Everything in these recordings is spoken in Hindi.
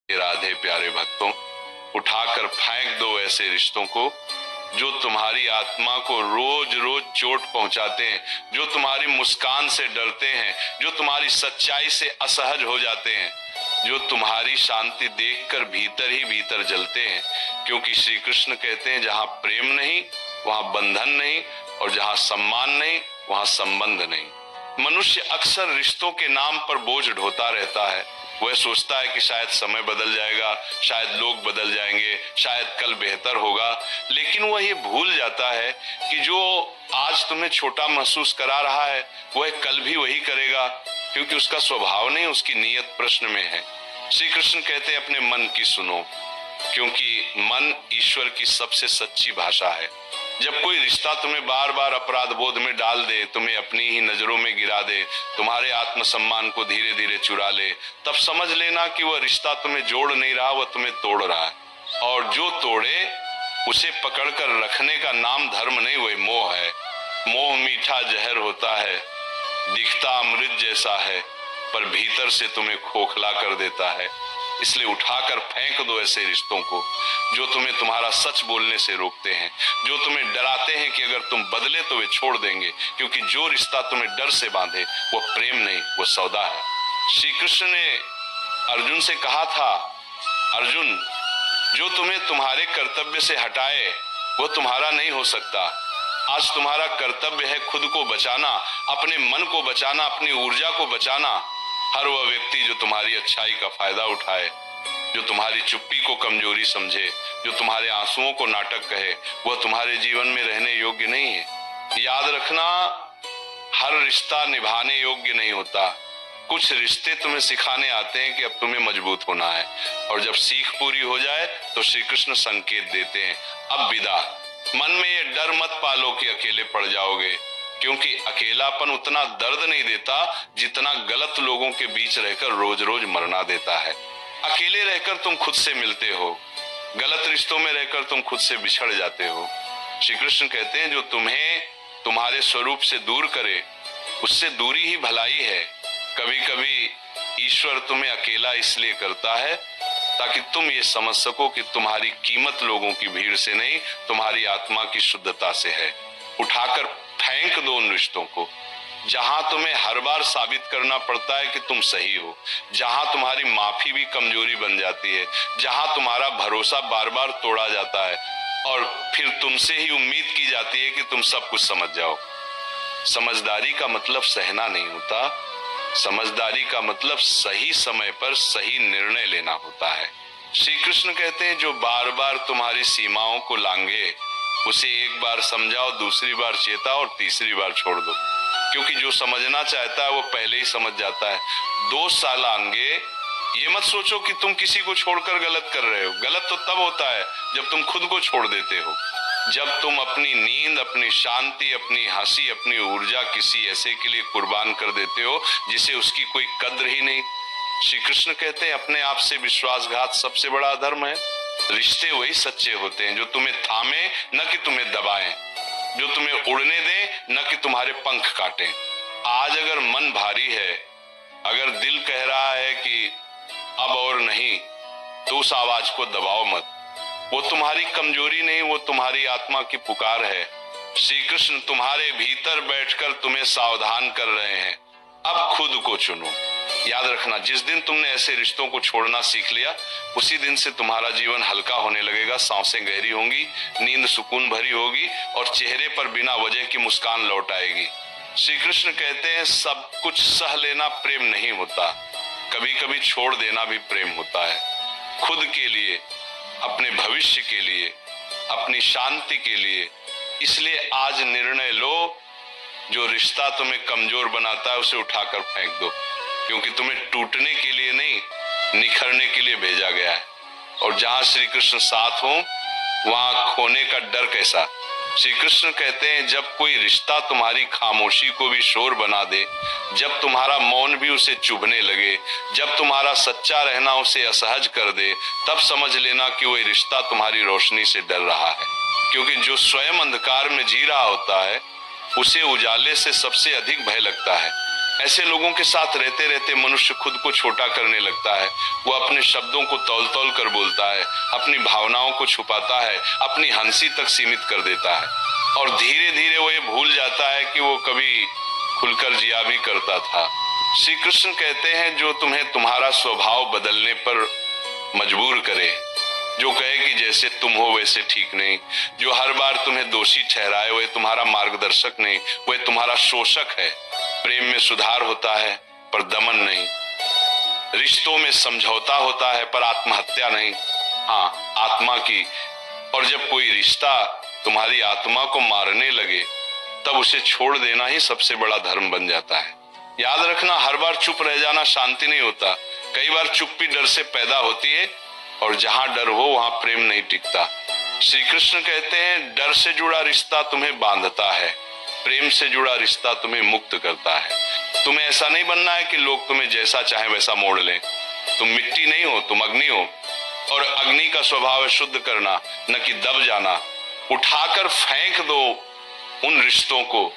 राधे प्यारे भक्तों, उठाकर फेंक दो ऐसे रिश्तों को जो तुम्हारी आत्मा को रोज रोज चोट पहुंचाते हैं, जो तुम्हारी मुस्कान से डरते हैं, जो तुम्हारी सच्चाई से असहज हो जाते हैं, जो तुम्हारी शांति देखकर भीतर ही भीतर जलते हैं। क्योंकि श्री कृष्ण कहते हैं जहां प्रेम नहीं वहां बंधन नहीं, और जहां सम्मान नहीं वहां संबंध नहीं। मनुष्य अक्सर रिश्तों के नाम पर बोझ ढोता रहता है। वह सोचता है कि शायद समय बदल जाएगा, शायद लोग बदल जाएंगे, शायद कल बेहतर होगा, लेकिन वह ये भूल जाता है कि जो आज तुम्हें छोटा महसूस करा रहा है वह कल भी वही करेगा, क्योंकि उसका स्वभाव नहीं, उसकी नीयत प्रश्न में है। श्री कृष्ण कहते हैं अपने मन की सुनो, क्योंकि मन ईश्वर की सबसे सच्ची भाषा है। जब कोई रिश्ता तुम्हें बार बार अपराध बोध में डाल दे, तुम्हें अपनी ही नजरों में गिरा दे, तुम्हारे आत्मसम्मान को धीरे धीरे चुरा ले, तब समझ लेना कि वह रिश्ता तुम्हें जोड़ नहीं रहा, वह तुम्हें तोड़ रहा है। और जो तोड़े उसे पकड़कर रखने का नाम धर्म नहीं, वह मोह है। मोह मीठा जहर होता है, दिखता अमृत जैसा है, पर भीतर से तुम्हें खोखला कर देता है। इसलिए उठाकर फेंक दो ऐसे रिश्तों को जो तुम्हें तुम्हारा सच बोलने से रोकते हैं, जो तुम्हें डराते हैं कि अगर तुम बदले तो वे छोड़ देंगे। क्योंकि जो रिश्ता तुम्हें डर से बांधे वो प्रेम नहीं, वो सौदा है। श्री कृष्ण ने अर्जुन से कहा था, अर्जुन जो तुम्हें तुम्हारे कर्तव्य से हटाए वो तुम्हारा नहीं हो सकता। आज तुम्हारा कर्तव्य है खुद को बचाना, अपने मन को बचाना, अपनी ऊर्जा को बचाना। हर वह व्यक्ति जो तुम्हारी अच्छाई का फायदा उठाए, जो तुम्हारी चुप्पी को कमजोरी समझे, जो तुम्हारे आंसुओं को नाटक कहे, वह तुम्हारे जीवन में रहने योग्य नहीं है। याद रखना, हर रिश्ता निभाने योग्य नहीं होता। कुछ रिश्ते तुम्हें सिखाने आते हैं कि अब तुम्हें मजबूत होना है, और जब सीख पूरी हो जाए तो श्री कृष्ण संकेत देते हैं, अब विदा। मन में ये डर मत पालो कि अकेले पड़ जाओगे, क्योंकि अकेलापन उतना दर्द नहीं देता जितना गलत लोगों के बीच रहकर रोज रोज मरना देता है। अकेले रहकर तुम खुद से मिलते हो, गलत रिश्तों में रहकर तुम खुद से बिछड़ जाते हो। श्री कृष्ण कहते हैं जो तुम्हें तुम्हारे स्वरूप से दूर करे उससे दूरी ही भलाई है। कभी कभी ईश्वर तुम्हें अकेला इसलिए करता है ताकि तुम ये समझ सको कि तुम्हारी कीमत लोगों की भीड़ से नहीं, तुम्हारी आत्मा की शुद्धता से है। उठाकर फेंक दो उन रिश्तों को जहां तुम्हें हर बार साबित करना पड़ता है कि तुम सही हो, जहां तुम्हारी माफी भी कमजोरी बन जाती है, जहां तुम्हारा भरोसा बार बार तोड़ा जाता है और फिर तुमसे ही उम्मीद की जाती है कि तुम सब कुछ समझ जाओ। समझदारी का मतलब सहना नहीं होता, समझदारी का मतलब सही समय पर सही निर्णय लेना होता है। श्री कृष्ण कहते हैं जो बार बार तुम्हारी सीमाओं को लांघे उसे एक बार समझाओ, दूसरी बार चेताओ और तीसरी बार छोड़ दो, क्योंकि जो समझना चाहता है वो पहले ही समझ जाता है। 2 साल आगे ये मत सोचो कि तुम किसी को छोड़कर गलत कर रहे हो। गलत तो तब होता है जब तुम खुद को छोड़ देते हो, जब तुम अपनी नींद, अपनी शांति, अपनी हंसी, अपनी ऊर्जा किसी ऐसे के लिए कुर्बान कर देते हो जिसे उसकी कोई कद्र ही नहीं। श्री कृष्ण कहते हैं अपने आप से विश्वासघात सबसे बड़ा अधर्म है। रिश्ते वही सच्चे होते हैं जो तुम्हें थामे न कि तुम्हें दबाएं, जो तुम्हें उड़ने दें न कि तुम्हारे पंख काटें। आज अगर मन भारी है, अगर दिल कह रहा है कि अब और नहीं, तो उस आवाज को दबाओ मत। वो तुम्हारी कमजोरी नहीं, वो तुम्हारी आत्मा की पुकार है। श्री कृष्ण तुम्हारे भीतर बैठकर तुम्हें सावधान कर रहे हैं, अब खुद को चुनो। याद रखना, जिस दिन तुमने ऐसे रिश्तों को छोड़ना सीख लिया उसी दिन से तुम्हारा जीवन हल्का होने लगेगा, सांसें गहरी होंगी, नींद सुकून भरी होगी और चेहरे पर बिना वजह की मुस्कान लौट आएगी। श्री कृष्ण कहते हैं सब कुछ सह लेना प्रेम नहीं होता, कभी कभी छोड़ देना भी प्रेम होता है। खुद के लिए, अपने भविष्य के लिए, अपनी शांति के लिए। इसलिए आज निर्णय लो, जो रिश्ता तुम्हें कमजोर बनाता है उसे उठाकर फेंक दो, क्योंकि तुम्हें टूटने के लिए नहीं, निखरने के लिए भेजा गया है। और जहां श्री कृष्ण साथ हो वहां खोने का डर कैसा। श्री कृष्ण कहते हैं जब कोई रिश्ता तुम्हारी खामोशी को भी शोर बना दे, जब तुम्हारा मौन भी उसे चुभने लगे, जब तुम्हारा सच्चा रहना उसे असहज कर दे, तब समझ लेना कि वह रिश्ता तुम्हारी रोशनी से डर रहा है। क्योंकि जो स्वयं अंधकार में जी रहा होता है उसे उजाले से सबसे अधिक भय लगता है। ऐसे लोगों के साथ रहते रहते मनुष्य खुद को छोटा करने लगता है। वो अपने शब्दों को तौल तौल कर बोलता है, अपनी भावनाओं को छुपाता है, अपनी हंसी तक सीमित कर देता है, और धीरे धीरे वो ये भूल जाता है कि वो कभी खुलकर जिया भी करता था। श्री कृष्ण कहते हैं, जो तुम्हें तुम्हारा स्वभाव बदलने पर मजबूर करे, जो कहे कि जैसे तुम हो वैसे ठीक नहीं, जो हर बार तुम्हें दोषी ठहराए, वह तुम्हारा मार्गदर्शक नहीं, वह तुम्हारा शोषक है। प्रेम में सुधार होता है पर दमन नहीं, रिश्तों में समझौता होता है पर आत्महत्या नहीं, हाँ आत्मा की। और जब कोई रिश्ता तुम्हारी आत्मा को मारने लगे तब उसे छोड़ देना ही सबसे बड़ा धर्म बन जाता है। याद रखना, हर बार चुप रह जाना शांति नहीं होता। कई बार चुप्पी डर से पैदा होती है, और जहां डर हो वहां प्रेम नहीं टिकता। श्री कृष्ण कहते हैं, डर से जुड़ा रिश्ता तुम्हें बांधता है, प्रेम से जुड़ा रिश्ता तुम्हें मुक्त करता है। तुम्हें ऐसा नहीं बनना है कि लोग तुम्हें जैसा चाहे वैसा मोड़ लें। तुम मिट्टी नहीं हो, तुम अग्नि हो, और अग्नि का स्वभाव है शुद्ध करना, न कि दब जाना। उठाकर फेंक दो उन रिश्तों को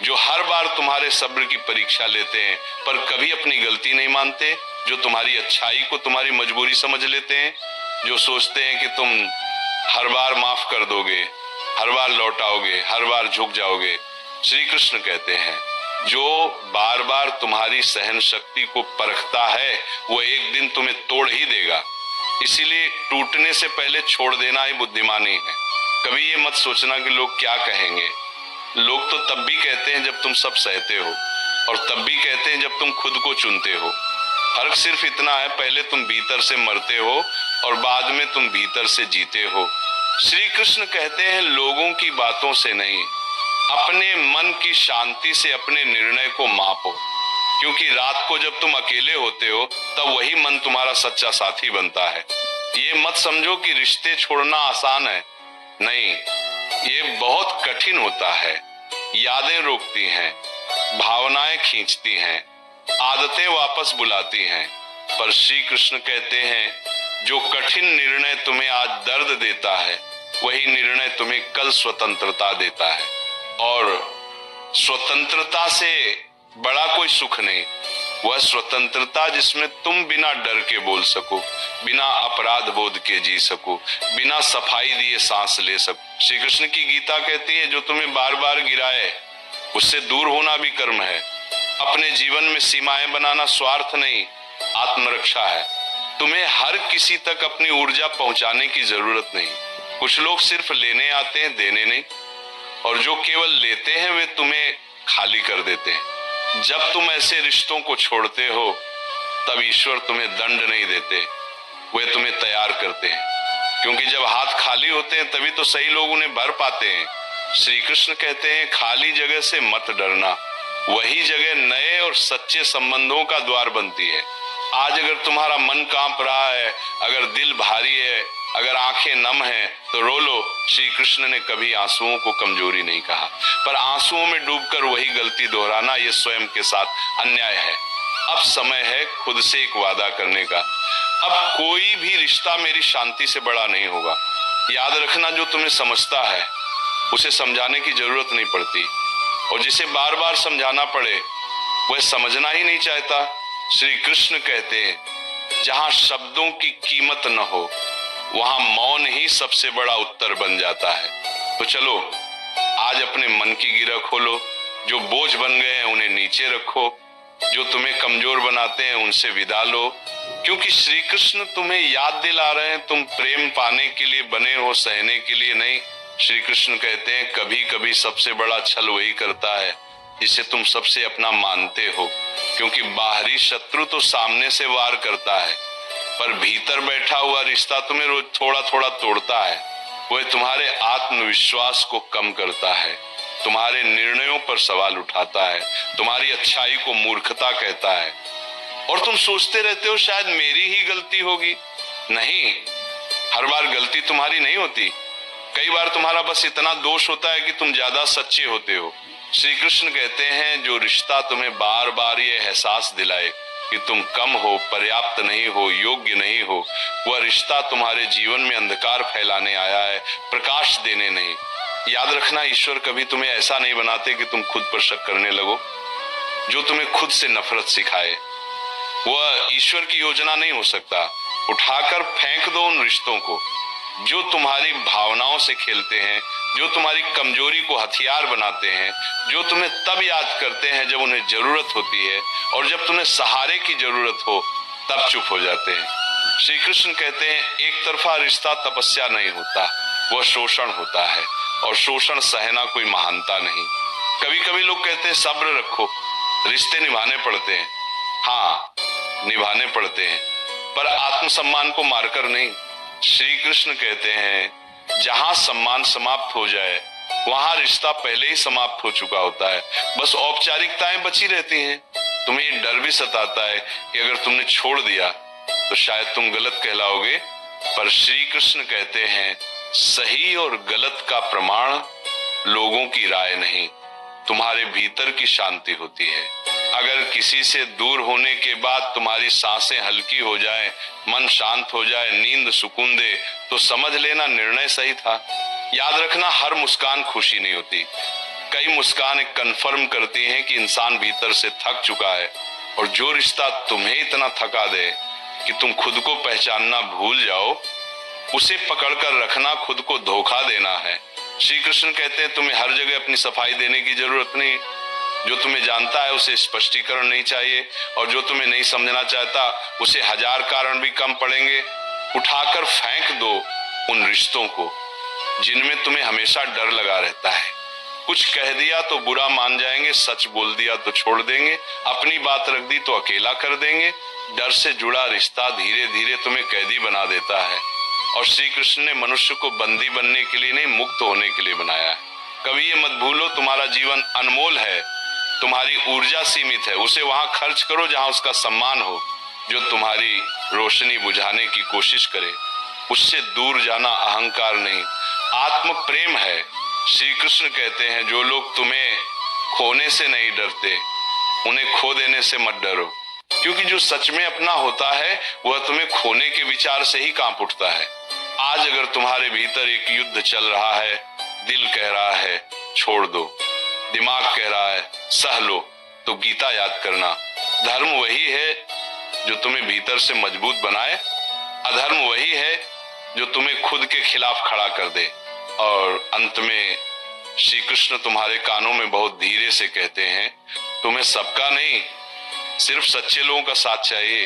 जो हर बार तुम्हारे सब्र की परीक्षा लेते हैं पर कभी अपनी गलती नहीं मानते, जो तुम्हारी अच्छाई को तुम्हारी मजबूरी समझ लेते हैं, जो सोचते हैं कि तुम हर बार माफ कर दोगे, हर बार लौटाओगे, हर बार झुक जाओगे। श्री कृष्ण कहते हैं, जो बार बार तुम्हारी सहन शक्ति को परखता है वो एक दिन तुम्हें तोड़ ही देगा। इसीलिए टूटने से पहले छोड़ देना ही बुद्धिमानी है। कभी ये मत सोचना कि लोग क्या कहेंगे। लोग तो तब भी कहते हैं जब तुम सब सहते हो, और तब भी कहते हैं जब तुम खुद को चुनते हो। फर्क सिर्फ इतना है, पहले तुम भीतर से मरते हो और बाद में तुम भीतर से जीते हो। श्री कृष्ण कहते हैं, लोगों की बातों से नहीं, अपने मन की शांति से अपने निर्णय को मापो, क्योंकि रात को जब तुम अकेले होते हो तब वही मन तुम्हारा सच्चा साथी बनता है। ये मत समझो कि रिश्ते छोड़ना आसान है, नहीं, ये बहुत कठिन होता है। यादें रोकती हैं, भावनाएं खींचती हैं, आदतें वापस बुलाती हैं, पर श्री कृष्ण कहते हैं, जो कठिन निर्णय तुम्हें आज दर्द देता है वही निर्णय तुम्हें कल स्वतंत्रता देता है। और स्वतंत्रता से बड़ा कोई सुख नहीं, वह स्वतंत्रता जिसमें तुम बिना डर के बोल सको, बिना अपराध बोध के जी सको, बिना सफाई दिए सांस ले सको। श्री कृष्ण की गीता कहती है, जो तुम्हें बार बार गिराए उससे दूर होना भी कर्म है। अपने जीवन में सीमाएं बनाना स्वार्थ नहीं, आत्मरक्षा है। तुम्हें हर किसी तक अपनी ऊर्जा पहुंचाने की जरूरत नहीं। कुछ लोग सिर्फ लेने आते हैं, देने नहीं, और जो केवल लेते हैं वे तुम्हें खाली कर देते हैं। जब तुम ऐसे रिश्तों को छोड़ते हो तब ईश्वर तुम्हें दंड नहीं देते, वे तुम्हें तैयार करते हैं, क्योंकि जब हाथ खाली होते हैं तभी तो सही लोग उन्हें भर पाते हैं। श्री कृष्ण कहते हैं, खाली जगह से मत डरना, वही जगह नए और सच्चे संबंधों का द्वार बनती है। आज अगर तुम्हारा मन कांप रहा है, अगर दिल भारी है, अगर आंखें नम हैं, तो रो लो। श्री कृष्ण ने कभी आंसुओं को कमजोरी नहीं कहा, पर आंसुओं में डूबकर वही गलती दोहराना ये स्वयं के साथ अन्याय है। अब समय है खुद से एक वादा करने का, अब कोई भी रिश्ता मेरी शांति से बड़ा नहीं होगा। याद रखना, जो तुम्हें समझता है उसे समझाने की जरूरत नहीं पड़ती, और जिसे बार बार समझाना पड़े वह समझना ही नहीं चाहता। श्री कृष्ण कहते हैं, जहां शब्दों की कीमत न हो वहां मौन ही सबसे बड़ा उत्तर बन जाता है। तो चलो आज अपने मन की गिरह खोलो, जो बोझ बन गए हैं उन्हें नीचे रखो, जो तुम्हें कमजोर बनाते हैं उनसे विदा लो, क्योंकि श्री कृष्ण तुम्हें याद दिला रहे हैं, तुम प्रेम पाने के लिए बने हो, सहने के लिए नहीं। श्री कृष्ण कहते हैं, कभी कभी सबसे बड़ा छल वही करता है जिसे तुम सबसे अपना मानते हो, क्योंकि बाहरी शत्रु तो सामने से वार करता है, पर भीतर बैठा हुआ रिश्ता तुम्हें रोज थोड़ा थोड़ा तोड़ता है। वह तुम्हारे आत्मविश्वास को कम करता है, तुम्हारे निर्णयों पर सवाल उठाता है, तुम्हारी अच्छाई को मूर्खता कहता है, और तुम सोचते रहते हो शायद मेरी ही गलती होगी। नहीं, हर बार गलती तुम्हारी नहीं होती, कई बार तुम्हारा बस इतना दोष होता है कि तुम ज्यादा सच्चे होते हो। श्री कृष्ण कहते हैं, जो रिश्ता तुम्हें बार बार ये एहसास दिलाए कि तुम कम हो, पर्याप्त नहीं हो, योग्य नहीं हो, वह रिश्ता तुम्हारे जीवन में अंधकार फैलाने आया है, प्रकाश देने नहीं। याद रखना, ईश्वर कभी तुम्हें ऐसा नहीं बनाते कि तुम खुद पर शक करने लगो। जो तुम्हें खुद से नफरत सिखाए। वह ईश्वर की योजना नहीं हो सकता। उठाकर फेंक दो उन रिश्तों को जो तुम्हारी भावनाओं से खेलते हैं, जो तुम्हारी कमजोरी को हथियार बनाते हैं, जो तुम्हें तब याद करते हैं जब उन्हें जरूरत होती है, और जब तुम्हें सहारे की जरूरत हो तब चुप हो जाते हैं। श्री कृष्ण कहते हैं एक तरफा रिश्ता तपस्या नहीं होता, वह शोषण होता है, और शोषण सहना कोई महानता नहीं। कभी कभी लोग कहते हैं सब्र रखो, रिश्ते निभाने पड़ते हैं। हाँ, निभाने पड़ते हैं, पर आत्मसम्मान को मारकर नहीं। श्री कृष्ण कहते हैं जहां सम्मान समाप्त हो जाए वहां रिश्ता पहले ही समाप्त हो चुका होता है, बस औपचारिकताएं बची रहती हैं। तुम्हें ये डर भी सताता है कि अगर तुमने छोड़ दिया तो शायद तुम गलत कहलाओगे, पर श्री कृष्ण कहते हैं सही और गलत का प्रमाण लोगों की राय नहीं, तुम्हारे भीतर की शांति होती है। अगर किसी से दूर होने के बाद तुम्हारी सांसें हल्की हो जाए, मन शांत हो जाए, नींद सुकून दे, तो समझ लेना निर्णय सही था। याद रखना हर मुस्कान खुशी नहीं होती। कई मुस्कान कन्फर्म करती हैं कि इंसान भीतर से थक चुका है, और जो रिश्ता तुम्हें इतना थका दे कि तुम खुद को पहचानना भूल जाओ, उसे पकड़कर रखना खुद को धोखा देना है। श्री कृष्ण कहते हैं तुम्हें हर जगह अपनी सफाई देने की जरूरत नहीं। जो तुम्हें जानता है उसे स्पष्टीकरण नहीं चाहिए, और जो तुम्हें नहीं समझना चाहता उसे हजार कारण भी कम पड़ेंगे। उठाकर फेंक दो उन रिश्तों को जिनमें तुम्हें हमेशा डर लगा रहता है। कुछ कह दिया तो बुरा मान जाएंगे, सच बोल दिया तो छोड़ देंगे, अपनी बात रख दी तो अकेला कर देंगे। डर से जुड़ा रिश्ता धीरे धीरे तुम्हें कैदी बना देता है, और श्री कृष्ण ने मनुष्य को बंदी बनने के लिए नहीं, मुक्त होने के लिए बनाया है। कभी ये मत भूलो तुम्हारा जीवन अनमोल है, तुम्हारी ऊर्जा सीमित है, उसे वहां खर्च करो जहां उसका सम्मान हो। जो तुम्हारी रोशनी बुझाने की कोशिश करे उससे दूर जाना अहंकार नहीं, आत्म प्रेम है। श्री कृष्ण कहते हैं जो लोग तुम्हें खोने से नहीं डरते उन्हें खो देने से मत डरो, क्योंकि जो सच में अपना होता है वह तुम्हें खोने के विचार से ही कांप उठता है। आज अगर तुम्हारे भीतर एक युद्ध चल रहा है, दिल कह रहा है छोड़ दो, दिमाग कह रहा है सह लो, तो गीता याद करना। धर्म वही है जो तुम्हें भीतर से मजबूत बनाए, अधर्म वही है जो तुम्हें खुद के खिलाफ खड़ा कर दे। और अंत में श्री कृष्ण तुम्हारे कानों में बहुत धीरे से कहते हैं तुम्हें सबका नहीं, सिर्फ सच्चे लोगों का साथ चाहिए।